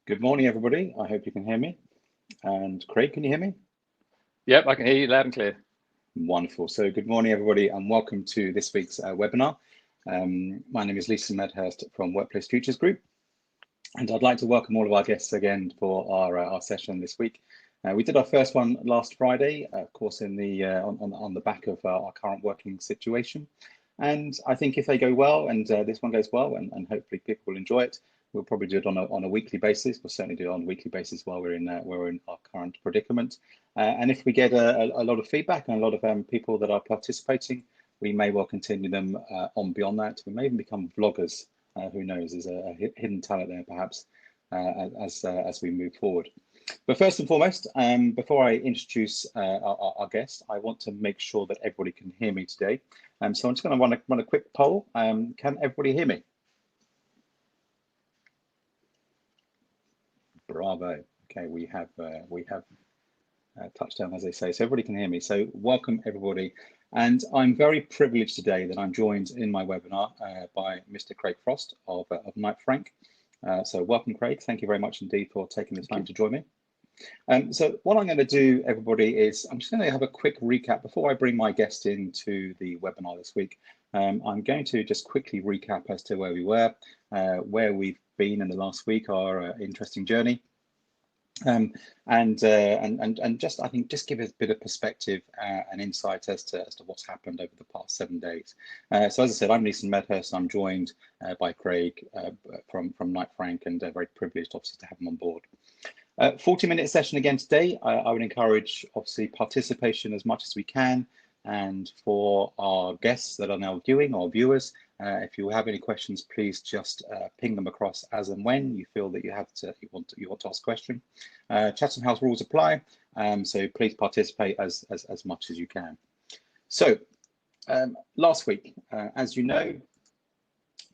Good morning, everybody. I hope you can hear me. And Craig, can you hear me? Yep, I can hear you loud and clear. Wonderful. So good morning, everybody, and welcome to this week's webinar. My name is Leeson Medhurst from Workplace Futures Group, and I'd like to welcome all of our guests again for our session this week. We did our first one last Friday, of course, in the on the back of our current working situation. And I think if they go well, and this one goes well, and hopefully people will enjoy it, we'll probably do it on a weekly basis. We'll certainly do it on a weekly basis while we're in our current predicament. And if we get a lot of feedback and a lot of people that are participating, we may well continue them on beyond that. We may even become vloggers. Who knows? There's a hidden talent there, perhaps, as we move forward. But first and foremost, before I introduce our guest, I want to make sure that everybody can hear me today. So I'm just going to run a quick poll. Can everybody hear me? Bravo. Okay, we have touchdown, as they say, so everybody can hear me. So welcome, everybody. And I'm very privileged today that I'm joined in my webinar by Mr. Craig Frost of Knight Frank. So welcome, Craig. Thank you very much indeed for taking the time to join me. So what I'm going to do, everybody, is I'm just going to have a quick recap before I bring my guest into the webinar this week. I'm going to just quickly recap as to where we were, where we've been in the last week, our interesting journey. And just I think just give us a bit of perspective and insight as to what's happened over the past 7 days. So as I said, I'm Leeson Medhurst. I'm joined by Craig from Knight Frank, and very privileged obviously to have him on board. 40-minute session again today. I would encourage obviously participation as much as we can, and for our guests that are now viewing or viewers, if you have any questions, please just ping them across as and when you feel that you want to ask a question. Chatham House rules apply, so please participate as much as you can. So last week, as you know,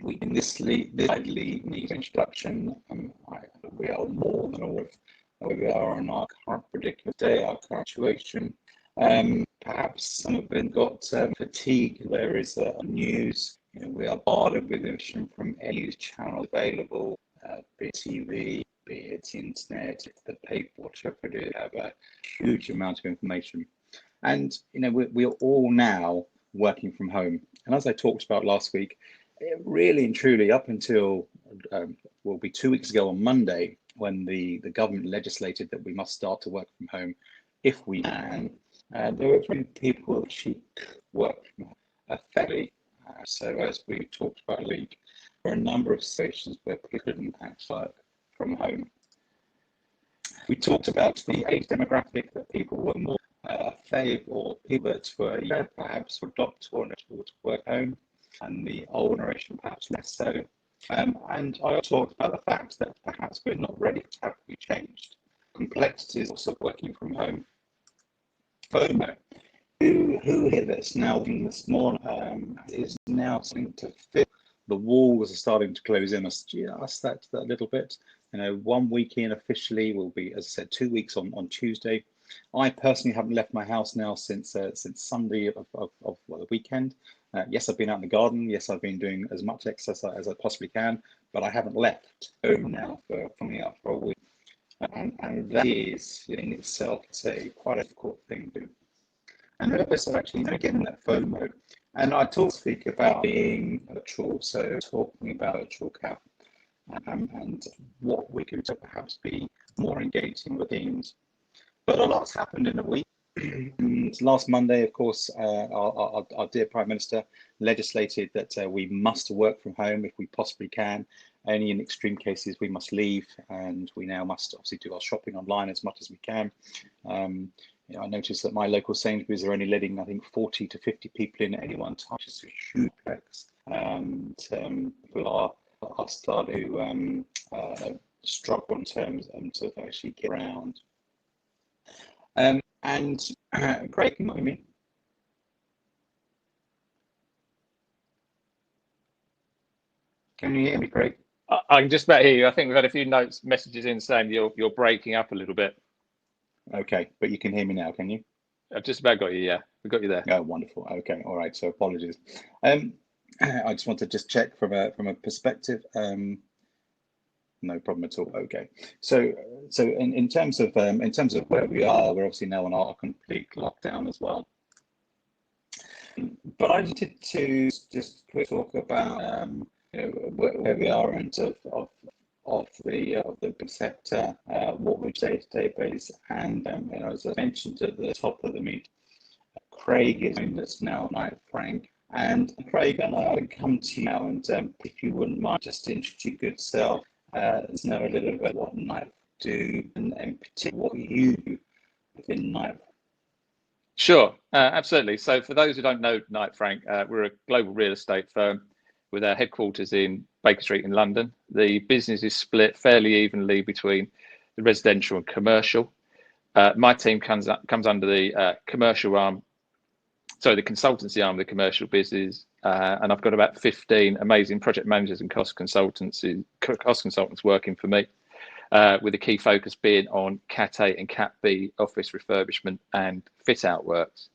we in this lead introduction, we are more than aware of where we are on our current predicament day, our current situation. Perhaps some of them got fatigue. There is news. We are bombarded with information from any news channel available, be it TV, be it internet, the paper, whatever it is. We have a huge amount of information, and we are all now working from home. And as I talked about last week, really and truly, up until will be 2 weeks ago on Monday, when the government legislated that we must start to work from home if we can. There were many people that actually work from home fairly. So as we talked about, there were a number of stations where people couldn't actually work from home. We talked about the age demographic, that people were more favourable, people that were perhaps adopt or unable to work home, and the older generation perhaps less so. And I talked about the fact that perhaps we're not ready to have to be changed. Complexities also working from home. FOMO. Who here that's now in this morning is now starting to feel the walls are starting to close in us just that little bit. 1 week in officially will be, as I said, 2 weeks on Tuesday. I personally haven't left my house now since Sunday of the weekend. Yes, I've been out in the garden. Yes, I've been doing as much exercise as I possibly can, but I haven't left home now for coming up for a week. And that is in itself quite a difficult thing to do. And so actually getting that FOMO. And I speak about being virtual, so talking about virtual cap and what we could perhaps be more engaging with things. But a lot's happened in a week. Last Monday, of course, our dear Prime Minister legislated that we must work from home if we possibly can. Only in extreme cases we must leave, and we now must obviously do our shopping online as much as we can. I noticed that my local Sainsbury's are only letting, I think, 40 to 50 people in at any one time, which is a huge flex. And people are starting to struggle in terms of actually get around. And Craig, can you hear me? Can you hear me, Craig? I can just about hear you. I think we've had a few messages in saying you're breaking up a little bit. Okay, but you can hear me now, can you? I've just about got you, yeah. We've got you there. Oh, wonderful. Okay, all right, so apologies. I just want to check from a perspective. No problem at all. Okay, so in terms of where we are, we're obviously now on our complete lockdown as well. But I wanted to just quick talk about where we are in terms of the big sector, what we day-to-day basis, and as I mentioned at the top of the meeting, Craig is joining us now, Knight Frank. And Craig, I would come to you now, and if you wouldn't mind just introduce your good self, know a little bit what Knight do, and in particular what you do within Knight. Sure, absolutely. So for those who don't know Knight Frank, we're a global real estate firm with our headquarters in Baker Street in London. The business is split fairly evenly between the residential and commercial. My team comes under the commercial arm, so the consultancy arm of the commercial business, and I've got about 15 amazing project managers and cost consultants working for me, with a key focus being on Cat A and Cat B office refurbishment and fit out works.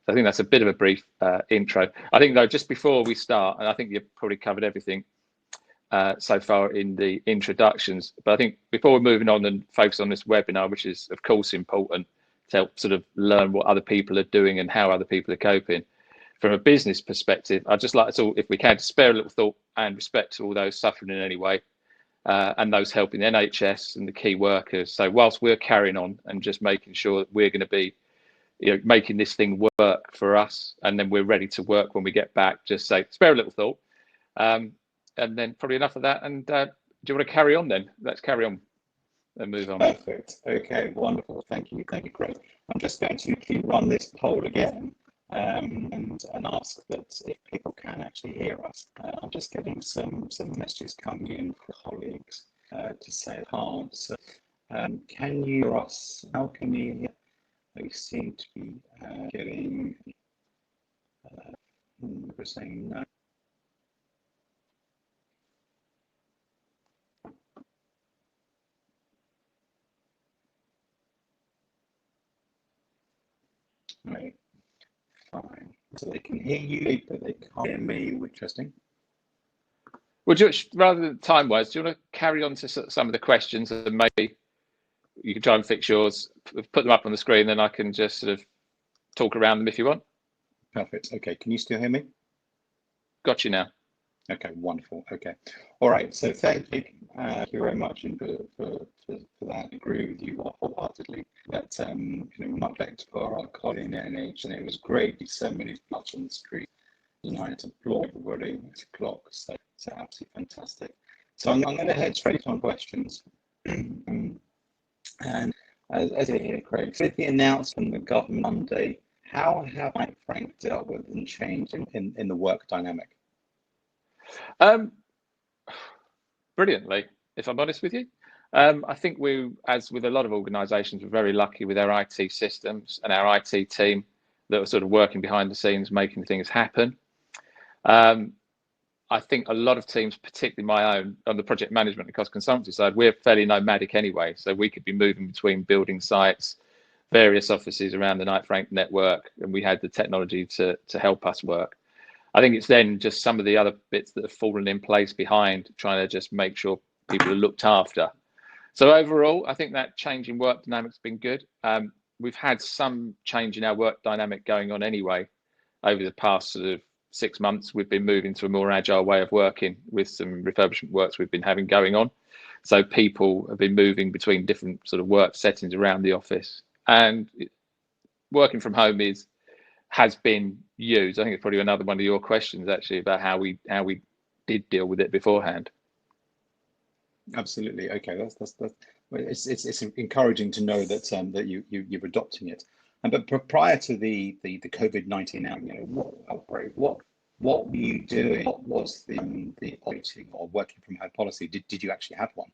So I think that's a bit of a brief intro. I think though, just before we start, and I think you've probably covered everything so far in the introductions, but I think before we're moving on and focus on this webinar, which is of course important to help sort of learn what other people are doing and how other people are coping, from a business perspective, I'd just like to, if we can, spare a little thought and respect to all those suffering in any way, and those helping the NHS and the key workers. So whilst we're carrying on and just making sure that we're going to be making this thing work for us, and then we're ready to work when we get back, just say spare a little thought, and then probably enough of that. And do you want to carry on then? Let's carry on and move on. Perfect. Okay, wonderful. Thank you, Craig. I'm just going to run this poll again, and ask that if people can actually hear us. I'm just getting some messages coming in from colleagues to say can't. So, can you hear us? How can you hear? We seem to be getting we're saying no. Right, fine. So they can hear you, but they can't hear me. Interesting. Well, just rather than time-wise, do you want to carry on to some of the questions, and maybe you can try and fix yours, put them up on the screen, then I can just sort of talk around them if you want. Perfect. Okay, can you still hear me? Got you now. Okay, wonderful. Okay, all right. So thank you very much for that. I agree with you wholeheartedly. That much thanks for our colleague in NH, and it was great to see so many spots on the street. To applaud everybody. It's a clock, so it's absolutely fantastic. So I'm going to head straight on questions. And as you hear, Craig, with the announcement from the government Monday, how have Knight Frank dealt with and changed in the work dynamic? Brilliantly, if I'm honest with you. I think we, as with a lot of organisations, we're very lucky with our IT systems and our IT team that are sort of working behind the scenes, making things happen. I think a lot of teams, particularly my own, on the project management and cost consultancy side, we're fairly nomadic anyway. So we could be moving between building sites, various offices around the Knight Frank network, and we had the technology to help us work. I think it's then just some of the other bits that have fallen in place behind, trying to just make sure people are looked after. So overall, I think that change in work dynamic's been good. We've had some change in our work dynamic going on anyway. Over the past sort of 6 months, we've been moving to a more agile way of working with some refurbishment works we've been having going on. So people have been moving between different sort of work settings around the office, and working from home has been used. I think it's probably another one of your questions actually about how we did deal with it beforehand. Absolutely. Okay, it's encouraging to know that that you're adopting it. But prior to the COVID-19 outbreak, what were you doing? What was the operating or working from home policy? Did you actually have one?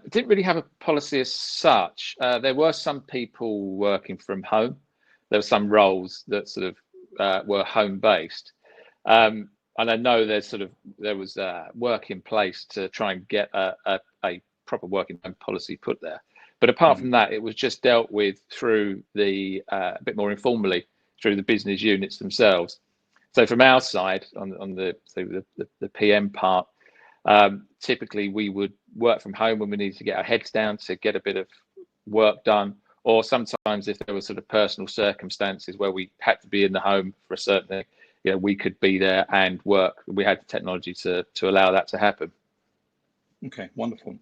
Didn't really have a policy as such. There were some people working from home. There were some roles that sort of were home based. And I know there was work in place to try and get a proper working home policy put there. But apart from that, it was just dealt with through a bit more informally through the business units themselves. So from our side, on the PM part, Typically, we would work from home when we needed to get our heads down to get a bit of work done, or sometimes if there were sort of personal circumstances where we had to be in the home for a certain thing, we could be there and work. We had the technology to allow that to happen. Okay, wonderful.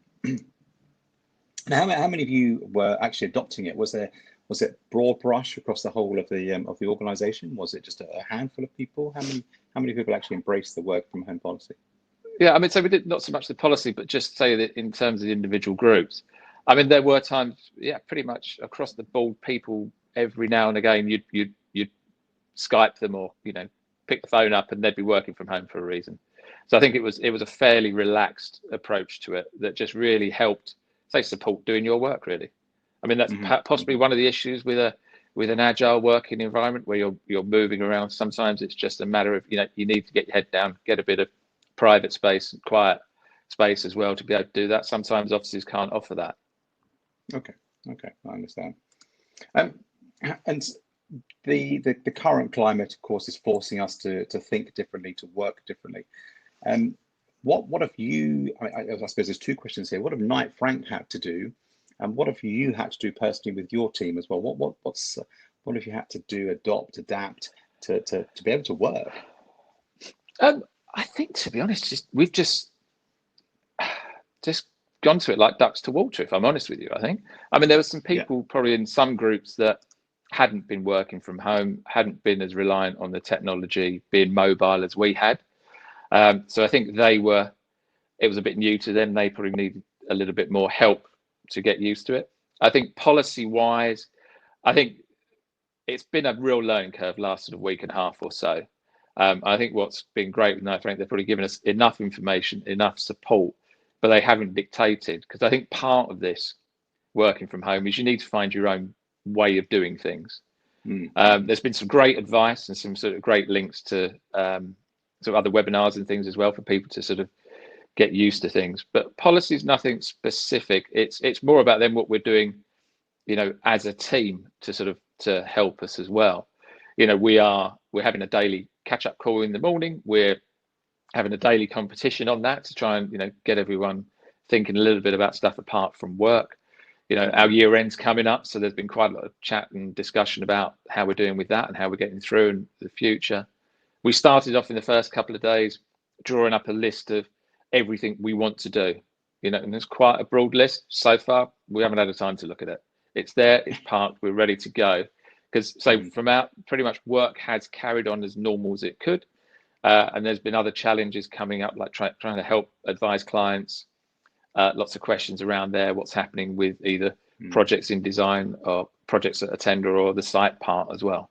Now, how many of you were actually adopting it? Was it broad brush across the whole of the organisation? Was it just a handful of people? How many people actually embraced the work from home policy? Yeah, I mean, so we did not so much the policy, but just say that in terms of the individual groups. I mean, there were times, pretty much across the board, people every now and again you'd Skype them or pick the phone up and they'd be working from home for a reason. So I think it was a fairly relaxed approach to it that just really helped, say, support doing your work really. I mean, that's possibly one of the issues with an agile working environment where you're moving around. Sometimes it's just a matter of you need to get your head down, get a bit of private space and quiet space as well to be able to do that. Sometimes offices can't offer that. Okay, I understand. And the current climate, of course, is forcing us to think differently, to work differently. What have you? I suppose there's two questions here. What have Knight Frank had to do, and what have you had to do personally with your team as well? What have you had to do, adapt to be able to work? I think, to be honest, we've just gone to it like ducks to water, if I'm honest with you. I mean, there were some people probably in some groups that hadn't been working from home, hadn't been as reliant on the technology, being mobile as we had. So I think it was a bit new to them. They probably needed a little bit more help to get used to it. I think policy-wise, I think it's been a real learning curve last sort of week and a half or so. I think what's been great with Knight Frank, they've probably given us enough information, enough support, but they haven't dictated. Because I think part of this working from home is you need to find your own way of doing things. There's been some great advice and some sort of great links to sort of other webinars and things as well for people to sort of get used to things. But policy is nothing specific. It's more about then what we're doing, as a team to help us as well. We're having a daily catch-up call in the morning. We're having a daily competition on that to try and get everyone thinking a little bit about stuff apart from work. Our year end's coming up, so there's been quite a lot of chat and discussion about how we're doing with that and how we're getting through in the future. We started off in the first couple of days drawing up a list of everything we want to do, and there's quite a broad list so far. We haven't had the time to look at it. It's there, it's parked, we're ready to go. Because from out, pretty much work has carried on as normal as it could. And there's been other challenges coming up, like trying to help advise clients. Lots of questions around there, what's happening with either projects in design or projects at a tender or the site part as well.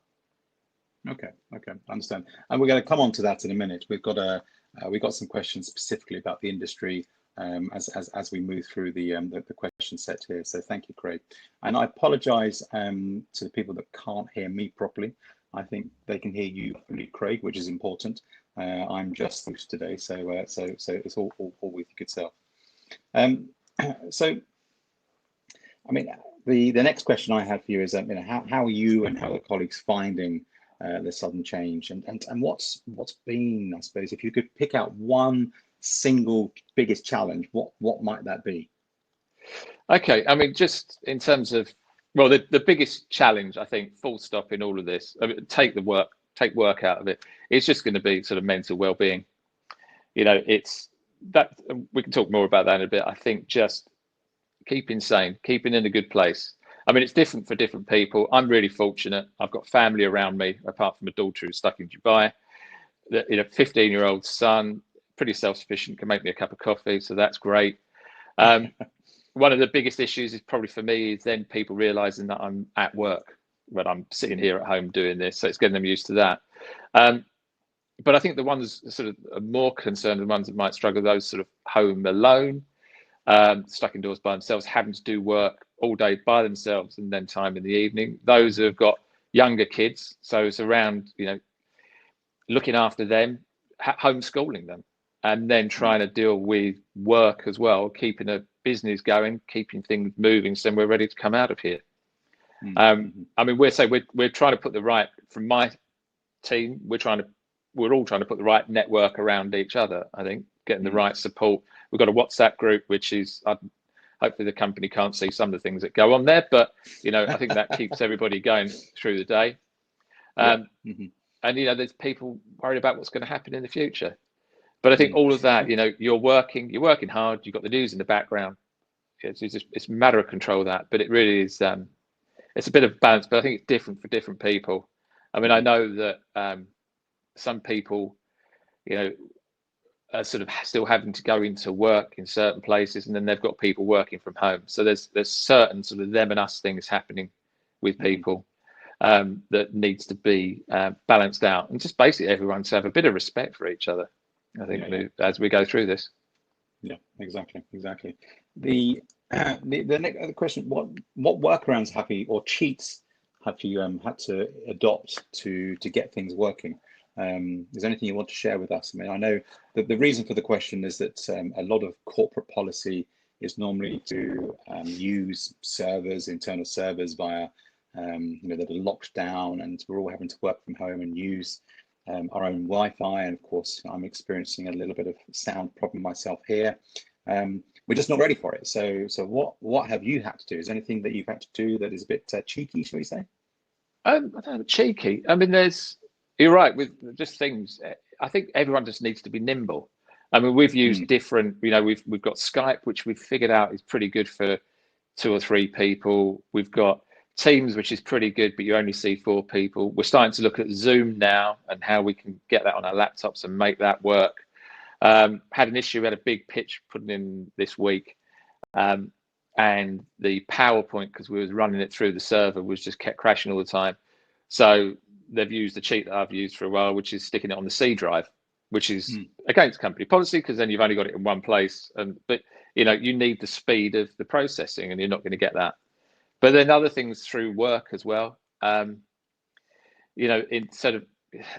Okay, I understand. And we're going to come on to that in a minute. We've got some questions specifically about the industry as we move through the question set here. So thank you, Craig. And I apologise to the people that can't hear me properly. I think they can hear you fully, Craig, which is important. I'm just loose today, so it's all with your good self. So, I mean, the next question I have for you is, how are you and how are colleagues finding the sudden change, and what's been, I suppose, if you could pick out one single biggest challenge, what might that be? Okay, I mean, just in terms of, well, the biggest challenge, I think, full stop in all of this, take work out of it, it's just going to be sort of mental well-being. It's that, we can talk more about that in a bit. I think just keeping sane, keeping in a good place. I mean, it's different for different people. I'm really fortunate. I've got family around me, apart from a daughter who's stuck in Dubai. 15-year-old son, pretty self-sufficient, can make me a cup of coffee, so that's great. One of the biggest issues is probably for me is then people realizing that I'm at work when I'm sitting here at home doing this, so it's getting them used to that. But I think the ones sort of are more concerned, the ones that might struggle, those sort of home alone, stuck indoors by themselves, having to do work all day by themselves and then time in the evening. Those who have got younger kids, so it's around looking after them, homeschooling them, and then trying to deal with work as well, keeping a business going, keeping things moving, so we're ready to come out of here. I mean, we're trying to put from my team, we're trying to we're all trying to put the right network around each other. I think getting the right support. We've got a WhatsApp group, which is hopefully the company can't see some of the things that go on there, but I think that keeps everybody going through the day. And there's people worried about what's going to happen in the future. But I think all of that, you're working hard. You've got the news in the background. It's a matter of control of that, but it really is. It's a bit of balance, but I think it's different for different people. I mean, I know that some people, are sort of still having to go into work in certain places, and then they've got people working from home. So there's certain sort of them and us things happening with people that needs to be balanced out, and just basically everyone to have a bit of respect for each other. I think as we go through this. Yeah, exactly. The next question: what workarounds have you, or cheats have you had to adopt to get things working? Is there anything you want to share with us? I mean, I know that the reason for the question is that a lot of corporate policy is normally to use servers, internal servers via, that are locked down, and we're all having to work from home and use our own Wi-Fi. And of course, I'm experiencing a little bit of sound problem myself here. We're just not ready for it. So what have you had to do? Is there anything that you've had to do that is a bit cheeky, shall we say? I don't know, cheeky. I mean, you're right with just things. I think everyone just needs to be nimble. I mean, we've used different, we've got Skype, which we've figured out is pretty good for 2 or 3 people. We've got Teams, which is pretty good, but you only see 4 people. We're starting to look at Zoom now and how we can get that on our laptops and make that work. Had an issue, we had a big pitch put in this week, and the PowerPoint, because we was running it through the server, was just kept crashing all the time. So they've used the cheat that I've used for a while, which is sticking it on the C drive, which is against company policy, because then you've only got it in one place. But you need the speed of the processing, and you're not going to get that. But then other things through work as well. Instead of,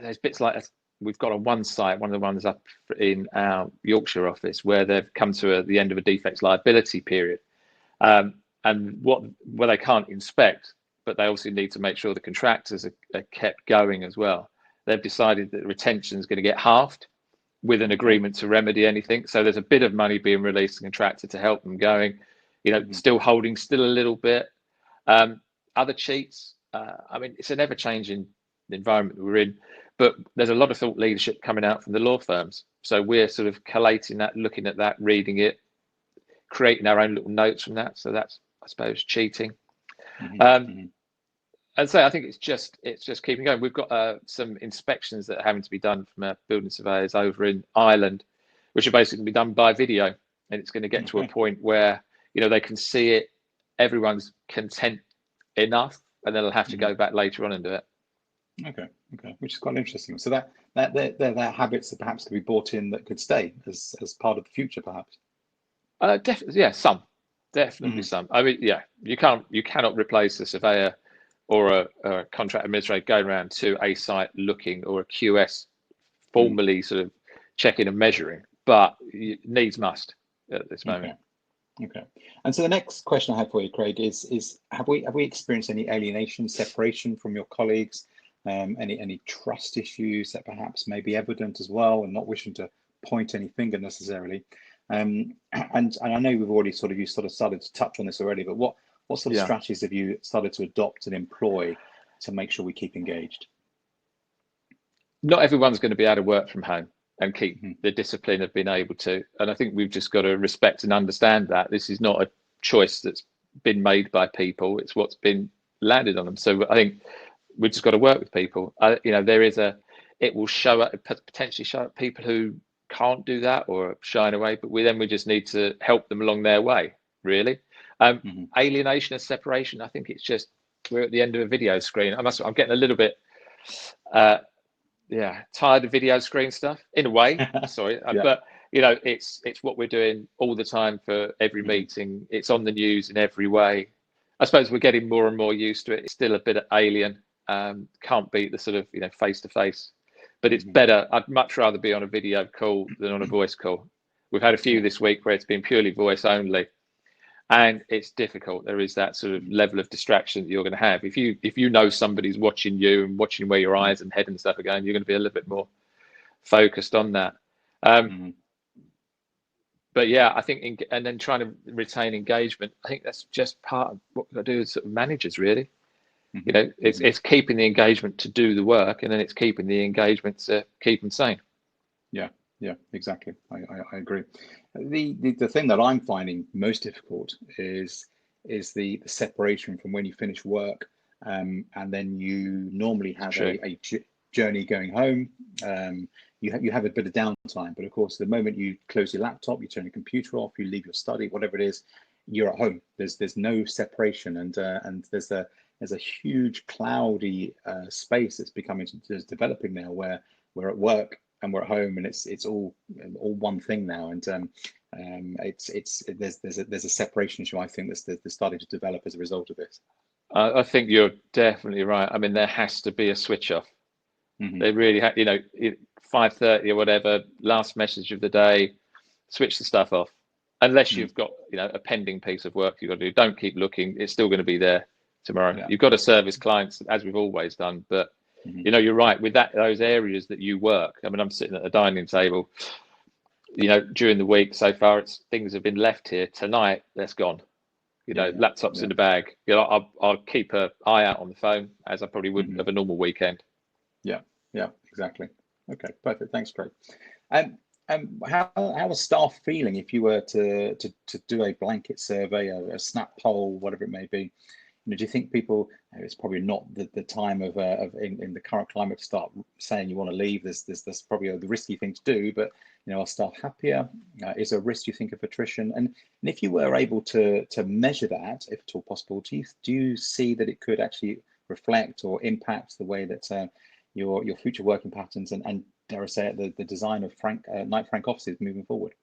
there's bits like we've got on one site, one of the ones up in our Yorkshire office, where they've come to the end of a defects liability period, and where they can't inspect, but they also need to make sure the contractors are kept going as well. They've decided that retention is going to get halved with an agreement to remedy anything. So there's a bit of money being released to the contractor to help them going, still holding a little bit. Other cheats, I mean, it's an ever-changing environment that we're in, but there's a lot of thought leadership coming out from the law firms. So we're sort of collating that, looking at that, reading it, creating our own little notes from that. So that's, I suppose, cheating. And so I think it's just keeping going. We've got some inspections that are having to be done from our building surveyors over in Ireland, which are basically done by video, and it's going to get to a point where they can see it, everyone's content enough, and then they'll have to go back later on and do it. Okay, which is quite interesting. So that habits that perhaps could be brought in that could stay as part of the future, perhaps. Definitely, yeah, definitely some. I mean, yeah, you cannot replace a surveyor or a contract administrator going around to a site looking, or a QS formally sort of checking and measuring, but needs must at this moment. Okay. And so the next question I have for you, Craig, is have we experienced any alienation, separation from your colleagues? Any trust issues that perhaps may be evident as well, and not wishing to point any finger necessarily? And I know we've already you started to touch on this already, but what sort of strategies have you started to adopt and employ to make sure we keep engaged? Not everyone's going to be able to work from home and keep the discipline of being able to. And I think we've just got to respect and understand that this is not a choice that's been made by people. It's what's been landed on them. So I think we've just got to work with people. It will potentially show up people who can't do that or are shying away, but we just need to help them along their way, really. Alienation and separation, I think it's just, we're at the end of a video screen. I'm getting a little bit tired of video screen stuff in a way. Sorry, but it's what we're doing all the time for every meeting. It's on the news in every way. I suppose we're getting more and more used to it. It's still a bit alien. Can't beat the sort of face to face, but it's better. I'd much rather be on a video call than on a voice call. We've had a few this week where it's been purely voice only, and it's difficult. There is that sort of level of distraction that you're going to have if you know somebody's watching you and watching where your eyes and head and stuff are going. You're going to be a little bit more focused on that. But yeah, I think, and then trying to retain engagement, I think that's just part of what we've got to do as sort of managers, really. You know, it's keeping the engagement to do the work, and then it's keeping the engagement to keep them sane. Yeah, exactly. I agree. The thing that I'm finding most difficult is the separation from when you finish work, and then you normally have a journey going home. You have a bit of downtime, but of course, the moment you close your laptop, you turn your computer off, you leave your study, whatever it is, you're at home. There's no separation, and there's a huge cloudy space that's developing now, where we're at work and we're at home, and it's all one thing now. And there's a separation issue, I think, that's starting to develop as a result of this. I think you're definitely right. I mean, there has to be a switch off. They really have, you know, 5:30 or whatever, last message of the day, switch the stuff off. Unless you've got, you know, a pending piece of work you've got to do. Don't keep looking. It's still going to be there tomorrow. You've got to service clients, as we've always done. But, you know, you're right, with those areas that you work. I mean, I'm sitting at a dining table, you know, during the week so far, things have been left here. Tonight, that's gone. You know, laptops in the bag. You know, I'll keep an eye out on the phone, as I probably would of a normal weekend. Yeah, exactly. Okay, perfect. Thanks, Craig. How are staff feeling if you were to do a blanket survey, a snap poll, whatever it may be? You know, do you think people? It's probably not the time of in the current climate to start saying you want to leave. There's probably the risky thing to do, but you know, are staff happier? Is there a risk, you think, of attrition? And if you were able to measure that, if at all possible, do you see that it could actually reflect or impact the way that your future working patterns and dare I say it, the design of Knight Frank offices moving forward?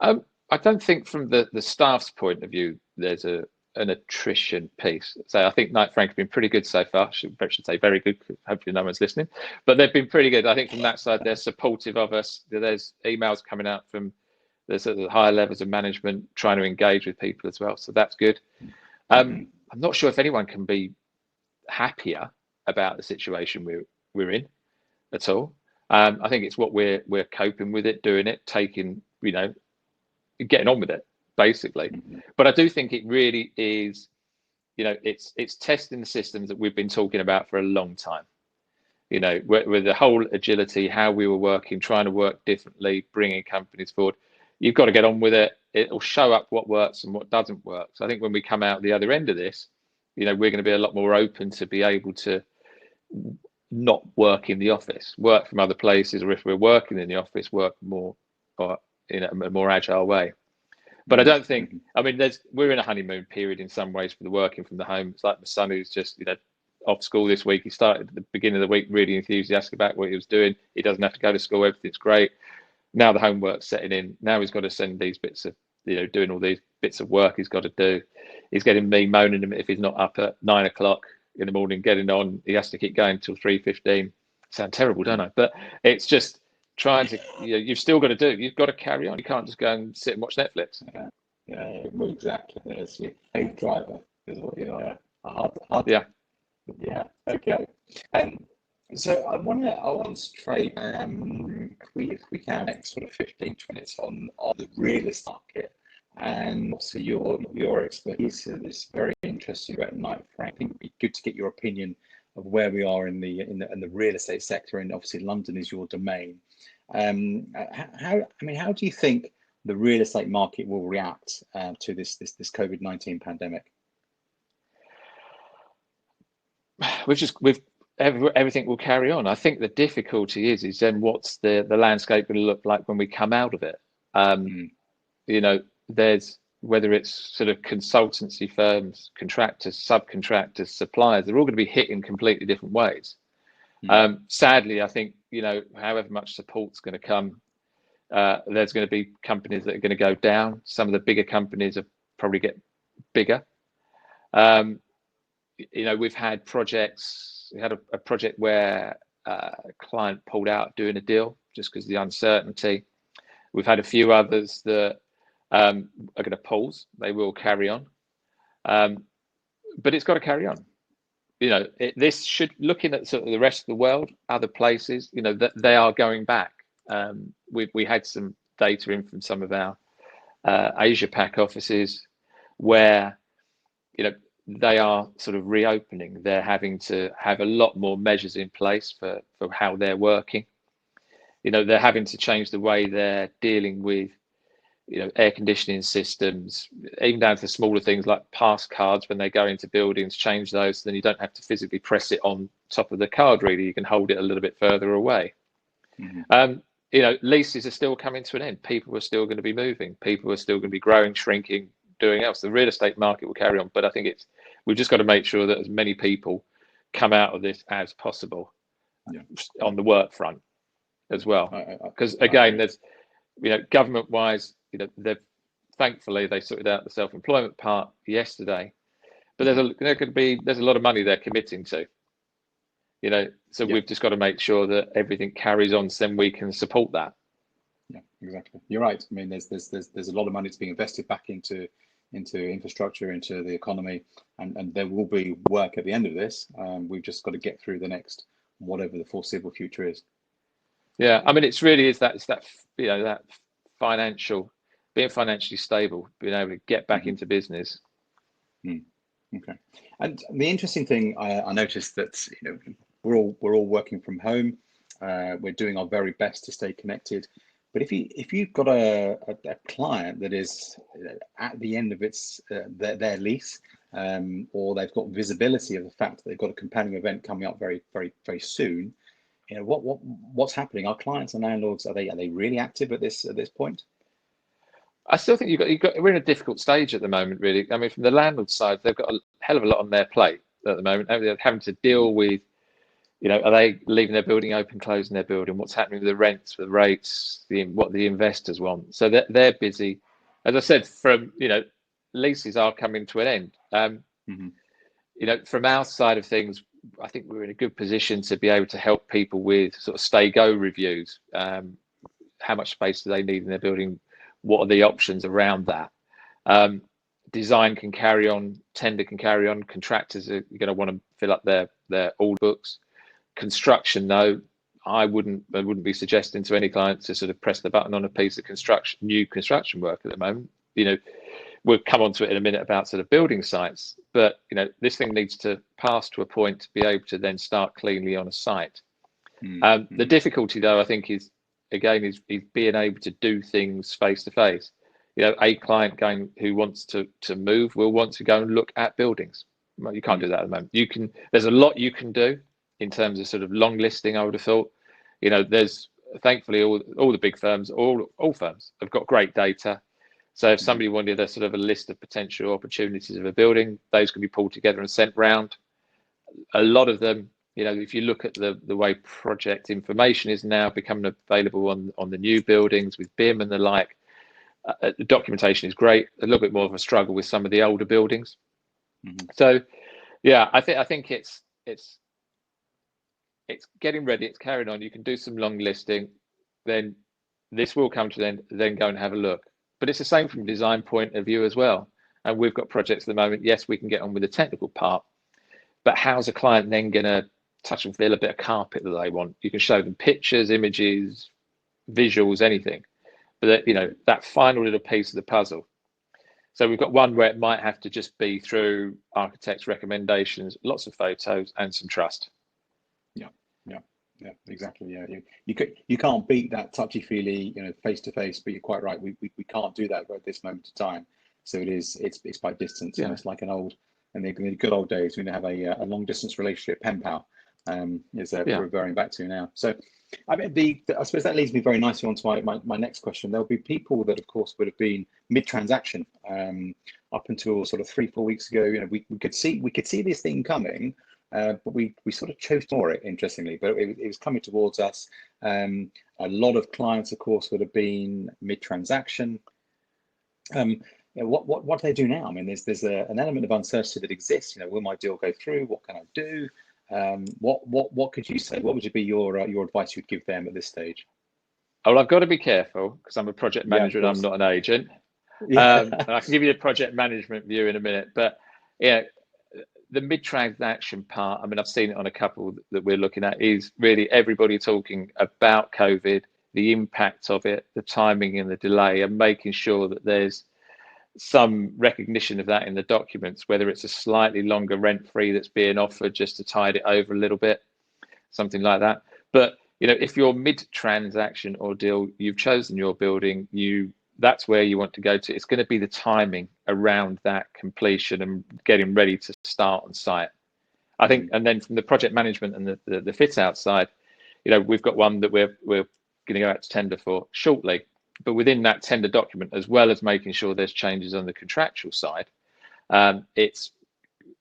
I don't think from the staff's point of view there's an attrition piece. So I think Knight Frank have been pretty good so far. I should say very good. Hopefully no one's listening, but they've been pretty good. I think from that side they're supportive of us. There's emails coming out from the sort of higher levels of management trying to engage with people as well. So that's good. I'm not sure if anyone can be happier about the situation we're in at all. I think it's what we're coping with it, doing it, taking, you know, getting on with it, basically. But I do think it really is, you know, it's testing the systems that we've been talking about for a long time. You know, with the whole agility, how we were working, trying to work differently, bringing companies forward. You've got to get on with it. It'll show up what works and what doesn't work. So I think when we come out the other end of this, you know, we're going to be a lot more open to be able to not work in the office, work from other places, or if we're working in the office, work more or in a more agile way. But I don't think, I mean, we're in a honeymoon period in some ways for the working from the home. It's like my son, who's just, you know, off school this week. He started at the beginning of the week really enthusiastic about what he was doing. He doesn't have to go to school. Everything's great. Now the homework's setting in. Now he's got to send these bits of, you know, doing all these bits of work he's got to do. He's getting me moaning him if he's not up at 9 o'clock in the morning getting on. He has to keep going till 3:15. Sound terrible, don't I? But it's just trying to, you know, you've still got to you've got to carry on. You can't just go and sit and watch Netflix. Yeah, exactly. There's your paid driver is what you are. Yeah. Okay. So I want to trade if we can next sort of 15 minutes on the real estate market, and also your expertise in this very interesting about Knight Frank. I think it'd be good to get your opinion of where we are in the real estate sector, and obviously London is your domain. How do you think the real estate market will react to this COVID-19 pandemic? Everything will carry on. I think the difficulty is then what's the landscape going to look like when we come out of it? You know, there's, whether it's sort of consultancy firms, contractors, subcontractors, suppliers, they're all going to be hit in completely different ways. Sadly, I think, you know, however much support's going to come, there's going to be companies that are going to go down. Some of the bigger companies are probably get bigger. You know, we've had projects. We had a project where a client pulled out doing a deal just because of the uncertainty. We've had a few others that are going to pause. They will carry on, but it's got to carry on. this should, looking at sort of the rest of the world, other places, that they are going back. We had some data in from some of our Asia Pac offices where, they are sort of reopening. They're having to have a lot more measures in place for how they're working. They're having to change the way they're dealing with, air conditioning systems, even down to smaller things like pass cards when they go into buildings, change those, so then you don't have to physically press it on top of the card reader. You can hold it a little bit further away. Leases are still coming to an end. People are still going to be moving. People are still going to be growing, shrinking, doing else. The real estate market will carry on, but I think we've just got to make sure that as many people come out of this as possible on the work front as well. Because again, there's, government-wise, thankfully they sorted out the self-employment part yesterday, but there's a lot of money they're committing to. So we've just got to make sure that everything carries on, so then we can support that. Yeah, exactly. You're right. I mean, there's a lot of money that's being invested back into infrastructure, into the economy, and there will be work at the end of this. We've just got to get through the next, whatever the foreseeable future is. Yeah, I mean, it's that being financially stable, being able to get back into business. Okay. And the interesting thing, I noticed that we're all working from home. We're doing our very best to stay connected. But if you've got a client that is at the end of their lease, or they've got visibility of the fact that they've got a compelling event coming up very, very, very soon, what's happening? Our clients and landlords, are they really active at this point? I still think we're in a difficult stage at the moment, really. I mean, from the landlord side, they've got a hell of a lot on their plate at the moment. They're having to deal with, are they leaving their building open, closing their building? What's happening with the rents, with the rates, what the investors want? So they're busy. As I said, leases are coming to an end. From our side of things, I think we're in a good position to be able to help people with sort of stay-go reviews. How much space do they need in their building? What are the options around that? Design can carry on, tender can carry on. Contractors are going to want to fill up their order books. Construction, though, I wouldn't be suggesting to any client to sort of press the button on a piece of new construction work at the moment. We'll come on to it in a minute about sort of building sites, but this thing needs to pass to a point to be able to then start cleanly on a site. The difficulty, though, I think is being able to do things face to face. A client who wants to move will want to go and look at buildings. Well, you can't do that at the moment. There's a lot you can do in terms of sort of long listing. I would have thought, there's thankfully all the big firms, all firms have got great data. So if somebody wanted a sort of a list of potential opportunities of a building, those can be pulled together and sent round. A lot of them, if you look at the way project information is now becoming available on the new buildings with BIM and the like, the documentation is great. A little bit more of a struggle with some of the older buildings. So, yeah, I think it's getting ready. It's carrying on. You can do some long listing, then this will come to then go and have a look. But it's the same from a design point of view as well. And we've got projects at the moment. Yes, we can get on with the technical part, but how's a client then going to touch and feel a bit of carpet that they want? You can show them pictures, images, visuals, anything. But that final little piece of the puzzle. So we've got one where it might have to just be through architects' recommendations, lots of photos, and some trust. Yeah, exactly. Yeah, you can't beat that touchy-feely, face to face. But you're quite right. We can't do that at this moment in time. So it's by distance. Yeah. It's like in the good old days when you have a long distance relationship, pen pal, we're referring back to now. So I mean, I suppose that leads me very nicely onto my next question. There'll be people that, of course, would have been mid-transaction up until sort of 3-4 weeks ago. We could see this thing coming. But we sort of chose to ignore it, interestingly, but it was coming towards us. A lot of clients, of course, would have been mid-transaction. What do they do now? I mean, there's an element of uncertainty that exists. Will my deal go through? What can I do? What could you say? What would be your advice you'd give them at this stage? Well, I've got to be careful because I'm a project manager and I'm not an agent. And I can give you a project management view in a minute, but the mid-transaction part, I mean, I've seen it on a couple that we're looking at, is really everybody talking about COVID, the impact of it, the timing and the delay, and making sure that there's some recognition of that in the documents, whether it's a slightly longer rent-free that's being offered just to tide it over a little bit, something like that. But if you're mid-transaction or deal, you've chosen your building, that's where you want to go to. It's going to be the timing around that completion and getting ready to start on site, I think. And then from the project management and the fit out side, we've got one that we're going to go out to tender for shortly. But within that tender document, as well as making sure there's changes on the contractual side, we're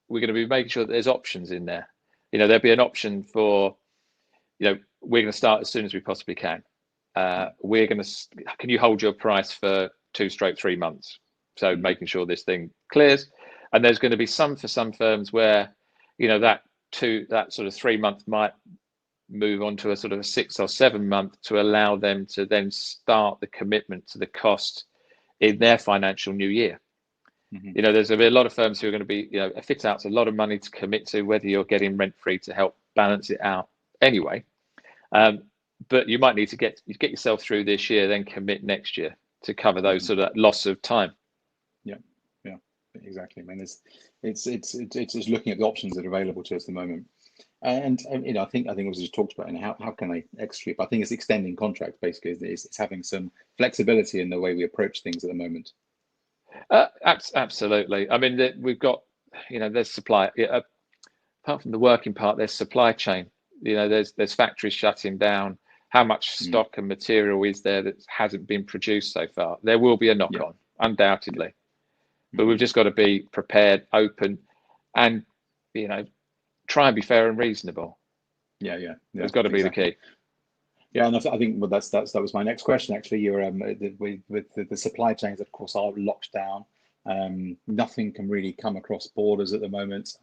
going to be making sure that there's options in there. There'll be an option for, we're going to start as soon as we possibly can. Can you hold your price for 2-3 months? So making sure this thing clears. And there's going to be for some firms where, that sort of 3 month might move on to a sort of a 6 or 7 month to allow them to then start the commitment to the cost in their financial new year. There's going to be a lot of firms who are going to be, a fit out's a lot of money to commit to, whether you're getting rent free to help balance it out anyway. But you might need to get yourself through this year, then commit next year to cover those sort of loss of time. Yeah, exactly. I mean, it's just looking at the options that are available to us at the moment. And I think it was just talked about, and how can they execute? But I think it's extending contracts basically. It's having some flexibility in the way we approach things at the moment. Absolutely. I mean, we've got, there's supply. Apart from the working part, there's supply chain. There's factories shutting down. How much stock and material is there that hasn't been produced so far? There will be a knock on, undoubtedly. But we've just got to be prepared, open, and try and be fair and reasonable. Yeah. There's got to be the key. Yeah, and I think that was my next question actually. You're with the supply chains, of course, are locked down. Nothing can really come across borders at the moment.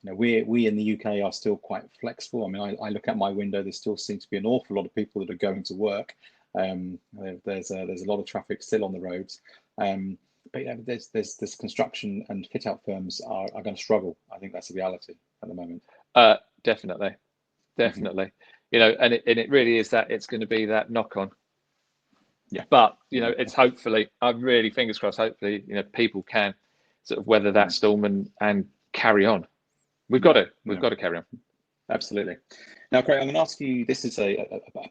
We in the UK are still quite flexible. I mean, I look out my window. There still seems to be an awful lot of people that are going to work. There's a lot of traffic still on the roads. But there's this construction and fit out firms are going to struggle. I think that's the reality at the moment. Definitely. And it really is that it's going to be that knock on. Yeah. But it's hopefully, I'm really fingers crossed. Hopefully, people can sort of weather that storm and carry on. We've got to carry on. Absolutely. Now, Craig, I'm going to ask you, this is a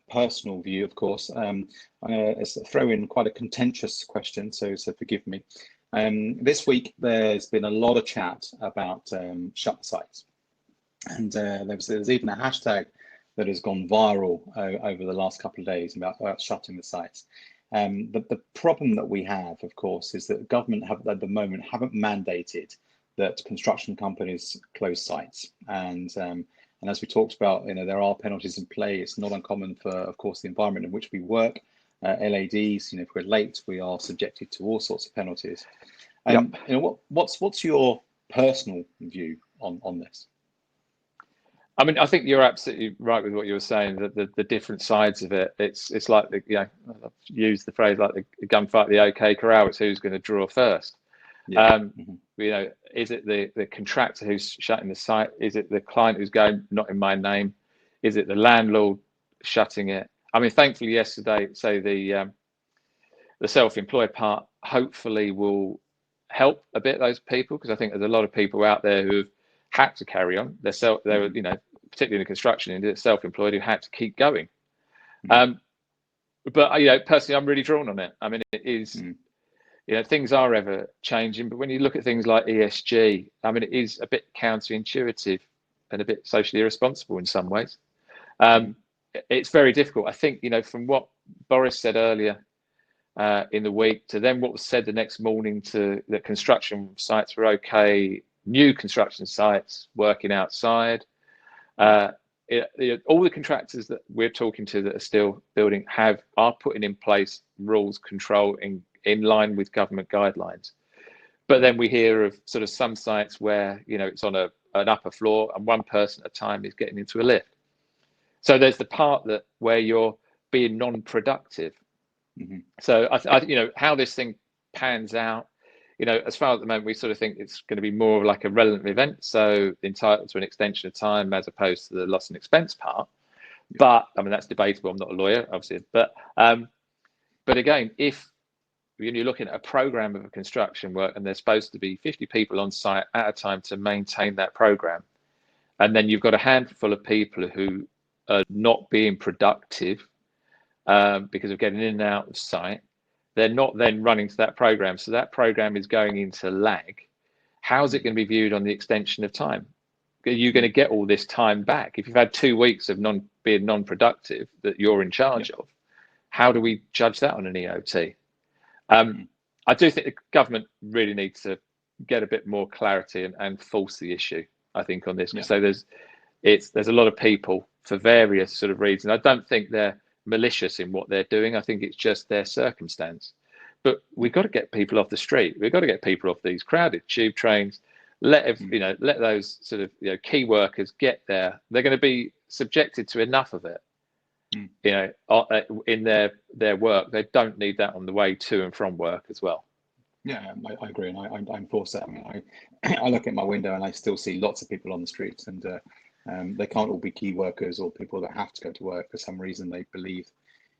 personal view, of course. I'm going to throw in quite a contentious question, so forgive me. This week, there's been a lot of chat about shut sites. And there's even a hashtag that has gone viral over the last couple of days about shutting the sites. The problem that we have, of course, is that government at the moment haven't mandated that construction companies close sites. And as we talked about, there are penalties in play. It's not uncommon for, of course, the environment in which we work. LADs, if we're late, we are subjected to all sorts of penalties. What's your personal view on this? I mean, I think you're absolutely right with what you were saying, that the different sides of it. It's like I've used the phrase like the gunfight, the OK Corral. It's who's going to draw first. Is it the contractor who's shutting the site? Is it the client who's going, not in my name? Is it the landlord shutting it? I mean, thankfully yesterday, say the self-employed part hopefully will help a bit those people, because I think there's a lot of people out there who have had to carry on. They were, particularly in the construction industry, self-employed, who had to keep going. But personally, I'm really drawn on it. I mean, it is. Things are ever changing, but when you look at things like ESG, I mean, it is a bit counterintuitive and a bit socially irresponsible in some ways. It's very difficult. I think, from what Boris said earlier in the week to then what was said the next morning, to that construction sites were okay, new construction sites working outside. All the contractors that we're talking to that are still building are putting in place rules, control in line with government guidelines. But then we hear of sort of some sites where it's on an upper floor and one person at a time is getting into a lift. So there's the part where you're being non-productive. So I how this thing pans out, as far as at the moment, we sort of think it's going to be more of like a relevant event, so entitled to an extension of time as opposed to the loss and expense part. But I mean, that's debatable. I'm not a lawyer, obviously. But again, if you're looking at a program of construction work and there's supposed to be 50 people on site at a time to maintain that program, and then you've got a handful of people who are not being productive because of getting in and out of site, they're not then running to that program. So that program is going into lag. How's it going to be viewed on the extension of time? Are you going to get all this time back? If you've had 2 weeks of being non-productive that you're in charge of, how do we judge that on an EOT? I do think the government really needs to get a bit more clarity and force the issue, I think, on this. So there's a lot of people for various sort of reasons. I don't think they're malicious in what they're doing. I think it's just their circumstance. But we've got to get people off the street. We've got to get people off these crowded tube trains. Let those sort of key workers get there. They're going to be subjected to enough of it, in their work. They don't need that on the way to and from work as well. Yeah, I agree, and I enforce that. I mean, I look at my window and I still see lots of people on the streets, and they can't all be key workers or people that have to go to work for some reason. They believe,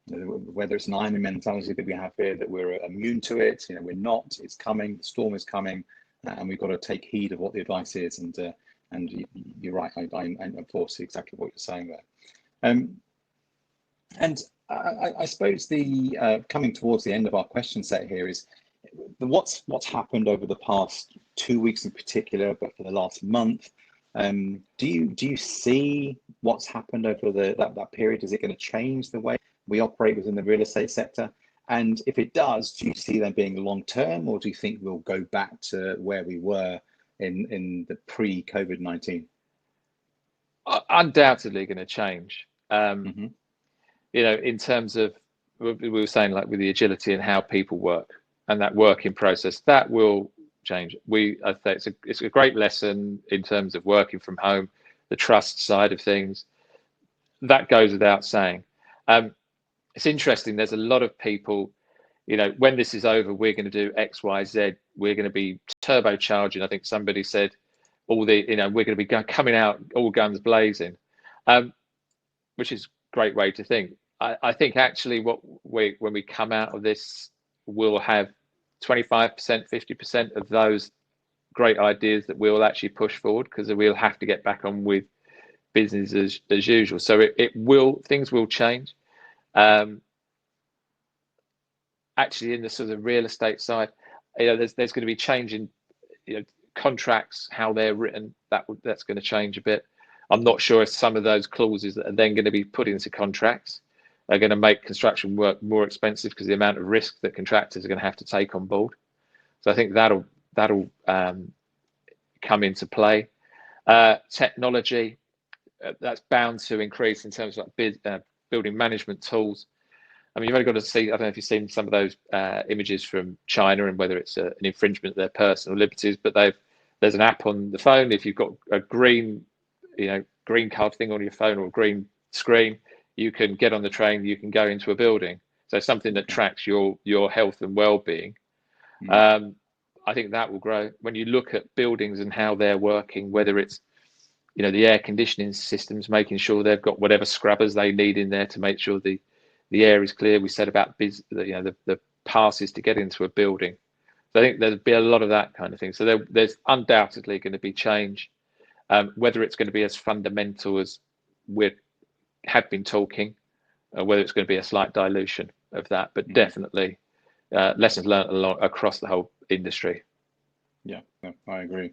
whether it's an iron mentality that we have here, that we're immune to it. We're not. It's coming. The storm is coming, and we've got to take heed of what the advice is. And you're right. I enforce exactly what you're saying there. And I suppose the coming towards the end of our question set here is what's happened over the past 2 weeks in particular, but for the last month. Do you see what's happened over that period? Is it going to change the way we operate within the real estate sector? And if it does, do you see them being long term, or do you think we'll go back to where we were in the pre-COVID-19? Undoubtedly going to change. In terms of, we were saying, like with the agility and how people work and that working process, that will change. I think it's a great lesson in terms of working from home, the trust side of things. That goes without saying. It's interesting. There's a lot of people, when this is over, we're going to do X, Y, Z. We're going to be turbocharging. I think somebody said we're going to be coming out all guns blazing, which is a great way to think. I think actually when we come out of this, we'll have 25%, 50% of those great ideas that we'll actually push forward, because we'll have to get back on with business as usual. So things will change. Actually, in the sort of real estate side, there's going to be change in contracts, how they're written. That's going to change a bit. I'm not sure if some of those clauses that are then going to be put into contracts are going to make construction work more expensive because the amount of risk that contractors are going to have to take on board. So I think that'll come into play. Technology, that's bound to increase in terms of building management tools. I mean, you've only got to see, I don't know if you've seen some of those images from China and whether it's an infringement of their personal liberties, but there's an app on the phone. If you've got a green card thing on your phone or a green screen, you can get on the train, you can go into a building. So something that tracks your health and well-being. I think that will grow. When you look at buildings and how they're working, whether it's the air conditioning systems, making sure they've got whatever scrubbers they need in there to make sure the air is clear. We said about the passes to get into a building. So I think there'll be a lot of that kind of thing. So there's undoubtedly going to be change. Whether it's going to be as fundamental as we have been talking, whether it's going to be a slight dilution of that, but definitely lessons learned across the whole industry. Yeah, I agree.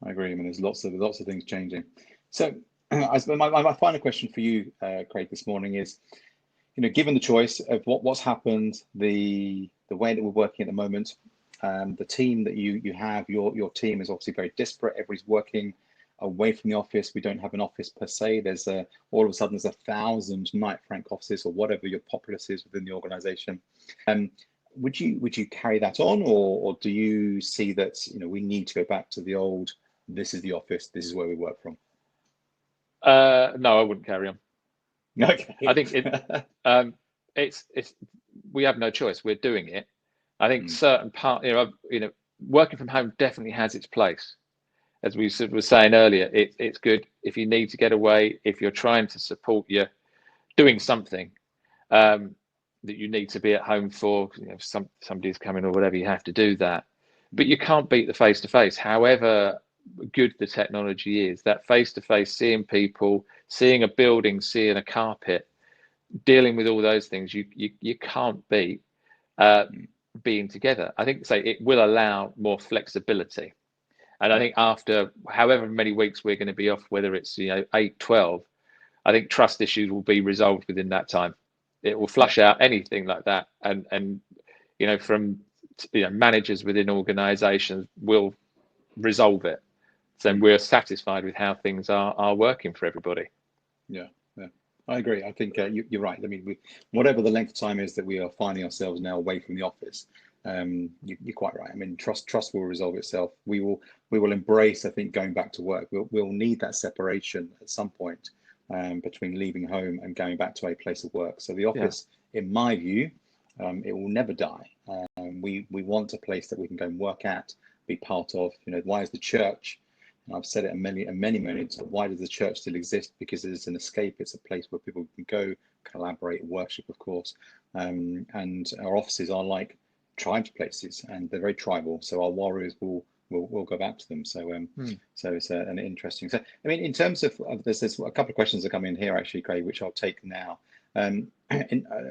I mean, there's lots of things changing. So I suppose my final question for you, Craig, this morning is, given the choice of what's happened, the way that we're working at the moment, the team that you have, your team is obviously very disparate. Everybody's working away from the office. We don't have an office per se. There's all of a sudden there's 1,000 Knight Frank offices, or whatever your populace is within the organization. Would you carry that on, or do you see that we need to go back to the old, this is the office, this is where we work from? No, I wouldn't carry on. Okay. I think it's we have no choice. We're doing it. I think certain part, working from home definitely has its place. As we were saying earlier, it's good if you need to get away, if you're trying to support your doing something that you need to be at home for, somebody's coming or whatever, you have to do that. But you can't beat the face-to-face. However good the technology is, that face-to-face, seeing people, seeing a building, seeing a carpet, dealing with all those things, you can't beat being together. I think it will allow more flexibility. And I think after however many weeks we're going to be off, whether it's 8, 12, I think trust issues will be resolved within that time. It will flush out anything like that, and from managers within organisations will resolve it. So we're satisfied with how things are working for everybody. Yeah, I agree. I think you're right. I mean, whatever the length of time is that we are finding ourselves now away from the office, you're quite right. I mean, trust will resolve itself. We will embrace, I think, going back to work. We'll need that separation at some point between leaving home and going back to a place of work. So the office, in my view, it will never die. We want a place that we can go and work at, be part of. Why is the church? And I've said it many times. Why does the church still exist? Because it's an escape. It's a place where people can go, collaborate, worship, of course. And our offices are like tribes places, and they're very tribal. So our warriors will go back to them. So so it's an interesting. So I mean, in terms of there's a couple of questions that come in here actually, Craig, which I'll take now. And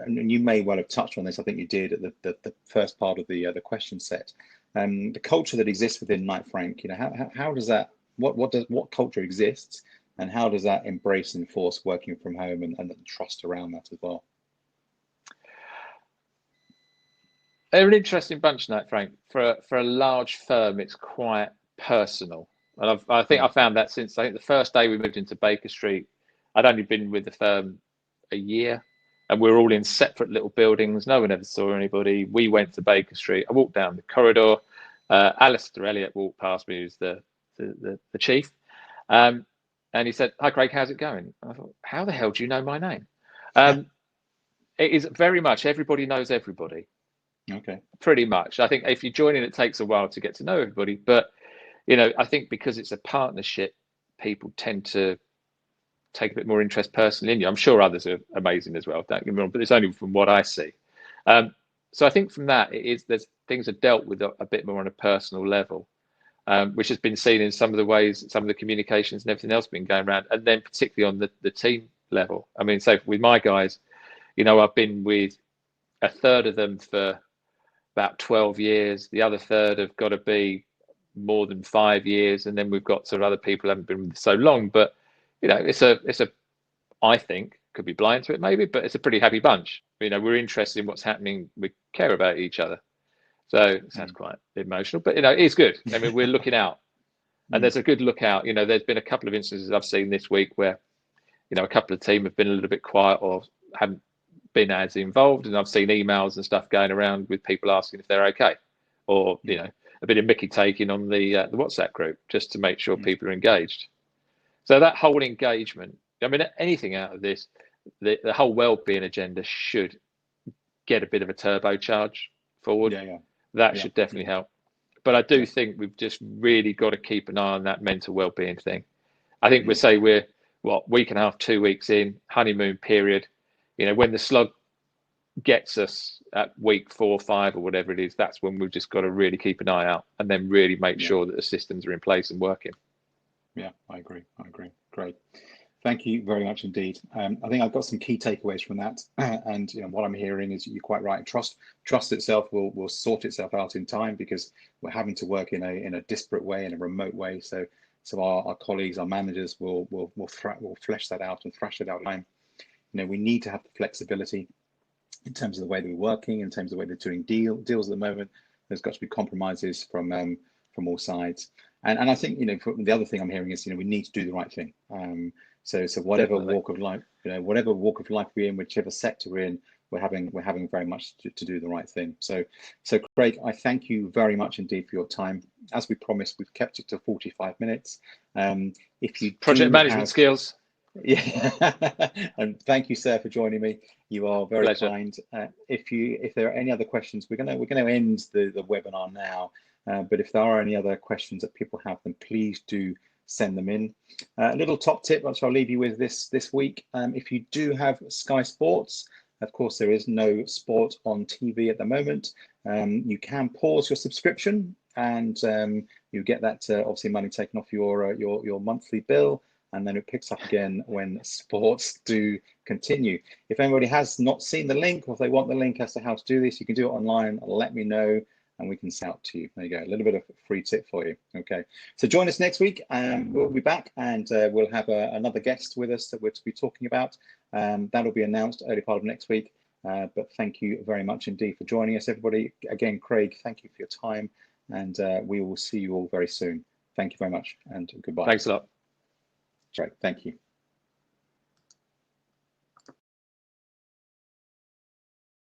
you may well have touched on this. I think you did at the first part of the question set. The culture that exists within Knight Frank. How does that? What culture exists, and how does that embrace and enforce working from home and the trust around that as well? They're an interesting bunch, Knight Frank. For a large firm, it's quite personal, and I think I found that since the first day we moved into Baker Street. I'd only been with the firm a year, and we were all in separate little buildings. No one ever saw anybody. We went to Baker Street. I walked down the corridor. Alistair Elliott walked past me, who's the chief, and he said, "Hi Craig, how's it going?" I thought, how the hell do you know my name? It is very much everybody knows everybody. Okay. Pretty much. I think if you join in, it takes a while to get to know everybody, but I think because it's a partnership, people tend to take a bit more interest personally in you. I'm sure others are amazing as well, don't get me wrong, but it's only from what I see. So I think from that, there's things are dealt with a bit more on a personal level. Which has been seen in some of the ways, some of the communications and everything else been going around, and then particularly on the team level. I mean, so with my guys, I've been with a third of them for about 12 years. The other third have got to be more than 5 years, and then we've got sort of other people who haven't been with so long. But it's a I think, could be blind to it maybe, but it's a pretty happy bunch. We're interested in what's happening. We care about each other. So it sounds quite emotional, but it's good. I mean, we're looking out, and there's a good look out. There's been a couple of instances I've seen this week where, a couple of team have been a little bit quiet or haven't been as involved, and I've seen emails and stuff going around with people asking if they're okay, or a bit of Mickey taking on the WhatsApp group just to make sure people are engaged. So that whole engagement. I mean, anything out of this, the whole well-being agenda should get a bit of a turbocharge forward. Yeah. That should definitely help. But I do think we've just really got to keep an eye on that mental well-being thing. I think we're week and a half, 2 weeks in, honeymoon period. When the slug gets us at week 4 or 5 or whatever it is, that's when we've just got to really keep an eye out and then really make sure that the systems are in place and working. Yeah, I agree. Great. Thank you very much indeed. I think I've got some key takeaways from that, and what I'm hearing is you're quite right. Trust itself will sort itself out in time, because we're having to work in a disparate way, in a remote way. So our colleagues, our managers will flesh that out and thrash it out in time. We need to have the flexibility in terms of the way that we're working, in terms of the way they're doing deals at the moment. There's got to be compromises from all sides, and I think the other thing I'm hearing is we need to do the right thing. So whatever walk of life, whatever walk of life we're in, whichever sector we're in, we're having very much to do the right thing. So Craig, I thank you very much indeed for your time. As we promised, we've kept it to 45 minutes. If you project management skills. Yeah, and thank you, sir, for joining me. You are very kind. If there are any other questions, we're going to end the webinar now. but if there are any other questions that people have, then please do send them in. A little top tip, which I'll leave you with this week. If you do have Sky Sports, of course, there is no sport on TV at the moment. You can pause your subscription, and you get that obviously money taken off your monthly bill, and then it picks up again when sports do continue. If anybody has not seen the link, or if they want the link as to how to do this, you can do it online. Let me know, and we can send out to you. There you go, a little bit of a free tip for you. Okay, so join us next week, and we'll be back, and we'll have another guest with us that we're to be talking about. That'll be announced early part of next week. But thank you very much indeed for joining us, everybody. Again, Craig, thank you for your time, and we will see you all very soon. Thank you very much, and goodbye. Thanks a lot. Great, thank you.